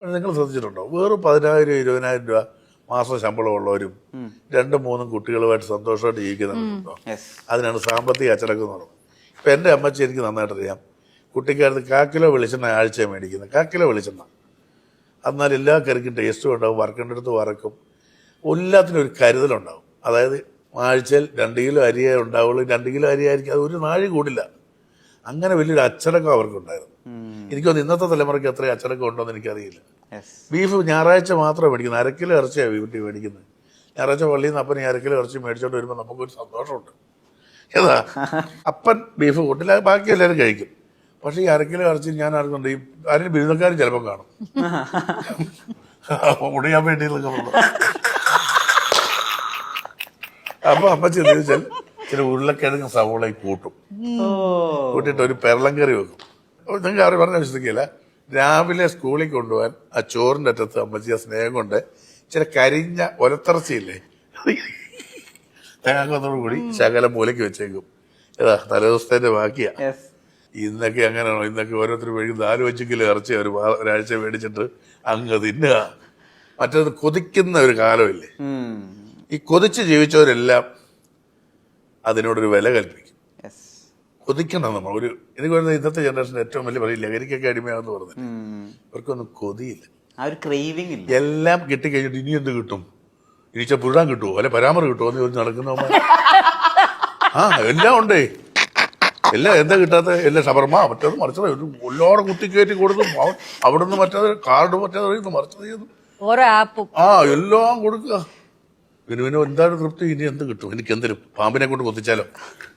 നിങ്ങൾ ശ്രദ്ധിച്ചിട്ടുണ്ടോ? വെറും 10,000 20,000 രൂപ മാസം ശമ്പളമുള്ളവരും 2-3 കുട്ടികളുമായിട്ട് സന്തോഷമായിട്ട് ജീവിക്കുന്നുണ്ടോ? അതിനാണ് സാമ്പത്തിക അച്ചടക്കം എന്ന് പറയുന്നത്. ഇപ്പം എൻ്റെ അമ്മച്ചി എനിക്ക് നന്നായിട്ടറിയാം. കുട്ടിക്കാലത്ത് 1/4 കിലോ വെളിച്ചെണ്ണ ആഴ്ചയാണ് മേടിക്കുന്നത്. 1/4 കിലോ വെളിച്ചെണ്ണ. എന്നാൽ എല്ലാ കറിക്കും ടേസ്റ്റും ഉണ്ടാവും, വറക്കേണ്ട അടുത്ത് വറക്കും, എല്ലാത്തിനും ഒരു കരുതലുണ്ടാവും. അതായത് ആഴ്ചയിൽ 2 കിലോ അരിയേ ഉണ്ടാവുള്ളൂ. 2 കിലോ അരി ആയിരിക്കും, അത് ഒരു നാഴി കൂടില്ല. അങ്ങനെ വലിയൊരു അച്ചടക്കം അവർക്കുണ്ടായിരുന്നു. എനിക്കൊന്ന് ഇന്നത്തെ തലമുറയ്ക്ക് അത്രയും അച്ചടക്കം ഉണ്ടോയെന്ന് എനിക്കറിയില്ല. ബീഫ് ഞായറാഴ്ച മാത്രമേ മേടിക്കുന്നത്. 1/2 കിലോ ഇറച്ചിയാണ് വീട്ടിൽ മേടിക്കുന്നത്. ഞായറാഴ്ച പള്ളിയിൽ നിന്ന് അപ്പൻ 1/2 കിലോ ഇറച്ചി മേടിച്ചോണ്ട് വരുമ്പോൾ നമുക്കൊരു സന്തോഷമുണ്ട്. ഏതാ അപ്പൻ ബീഫ് കൂട്ടില്ല, ബാക്കി എല്ലാവരും കഴിക്കും. പക്ഷേ ഈ 1/2 കിലോ ഇറച്ചി ഞാൻ ആർക്കുണ്ട്, ഈ ആരും ബിരുദക്കാരും ചിലപ്പം കാണും ഉടയാൻ വേണ്ടി. അപ്പൊ അമ്മച്ചി എന്താ വെച്ചാൽ ചില ഉരുളക്കിഴങ്ങ് സവോളയും കൂട്ടും, കൂട്ടിയിട്ട് ഒരു പെരളം കറി വെക്കും. നിങ്ങൾക്ക് ആരും പറഞ്ഞാൽ വിശ്വസിക്കില്ല. രാവിലെ സ്കൂളിൽ കൊണ്ടുപോകാൻ ആ ചോറിൻ്റെ അറ്റത്ത് അമ്മച്ചി ആ സ്നേഹം കൊണ്ട് ചില കരിഞ്ഞ ഒലത്തിറച്ചിയില്ലേ, തേങ്ങാക്കൊന്നോട് കൂടി ശകലം മൂലയ്ക്ക് വെച്ചേക്കും. ഏതാ തലേദിവസത്തിന്റെ ബാക്കിയാ. ഇന്നൊക്കെ അങ്ങനെയാണോ? ഇന്നൊക്കെ ഓരോരുത്തർ മേടിക്കും 4-5 കിലോ ഇറച്ചി ഒരാഴ്ച മേടിച്ചിട്ട് അങ്ങ് തിന്നുക. മറ്റേത് കൊതിക്കുന്ന ഒരു കാലമില്ലേ? ഈ കൊതിച്ച് ജീവിച്ചവരെല്ലാം അതിനോടൊരു വില കൽപ്പിക്കും. കൊതിക്കണം നമ്മൾ. എനിക്ക് പറയുന്നത് ഇന്നത്തെ ജനറേഷൻ്റെ ഏറ്റവും വലിയ പറയും ലഹരിക്കൊക്കെ അടിമയാണെന്ന് പറഞ്ഞു. ഇവർക്കൊന്നും കൊതിയില്ല, എല്ലാം കിട്ടിക്കഴിഞ്ഞിട്ട് ഇനി എന്ത് കിട്ടും, ഇനിച്ച പുഴാൻ കിട്ടുമോ അല്ലെ പരാമർ കിട്ടുമോ എന്ന് ചോദിച്ച് നടക്കുന്നവന്മാർ. എല്ലാം ഉണ്ടേ, എല്ലാം എന്താ കിട്ടാത്ത, എല്ലാം ഷവർമ മറ്റേത് മറിച്ചത് എല്ലാവരും കുത്തിക്കയറ്റി കൊടുത്തു. അവിടെ നിന്ന് മറ്റേത് കാർഡ് മറ്റേത് മറിച്ചത് ചെയ്തു, ഓരോ ആപ്പും എല്ലാം കൊടുക്കുക. പിന്നെ എന്താണ് തൃപ്തി, ഇനി എന്ത് കിട്ടും, എനിക്ക് എന്തിനും പാമ്പിനെ കൊണ്ട് കൊത്തിച്ചാലോ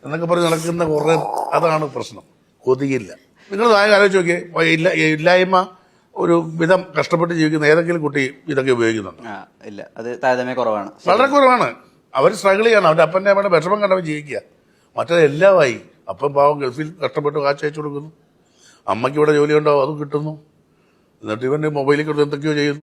എന്നൊക്കെ പറഞ്ഞ് നടക്കുന്ന കുറെ. അതാണ് പ്രശ്നം, കൊതിയില്ല. നിങ്ങൾ ആലോചിച്ച് നോക്കിയേ, ഇല്ലായ്മ ഒരു വിധം കഷ്ടപ്പെട്ട് ജീവിക്കുന്ന ഏതെങ്കിലും കുട്ടി ഇതൊക്കെ ഉപയോഗിക്കുന്നുണ്ട്? ഇല്ല, അത് താരതമ്യം കുറവാണ്, വളരെ കുറവാണ്. അവർ സ്ട്രഗിൾ ചെയ്യണം, അവരുടെ അപ്പൻ്റെ അമ്മയുടെ വിഷമം കണ്ടവൻ ജീവിക്കുക. മറ്റേത് എല്ലാമായി. അപ്പം പാവം ഗൾഫിൽ കഷ്ടപ്പെട്ട് കാശ് അയച്ചു കൊടുക്കുന്നു, അമ്മയ്ക്ക് ഇവിടെ ജോലി ഉണ്ടാവും, അതും കിട്ടുന്നു. എന്നിട്ട് ഇവൻ്റെ മൊബൈലിൽ കൊണ്ട് എന്തൊക്കെയോ ചെയ്യുന്നു.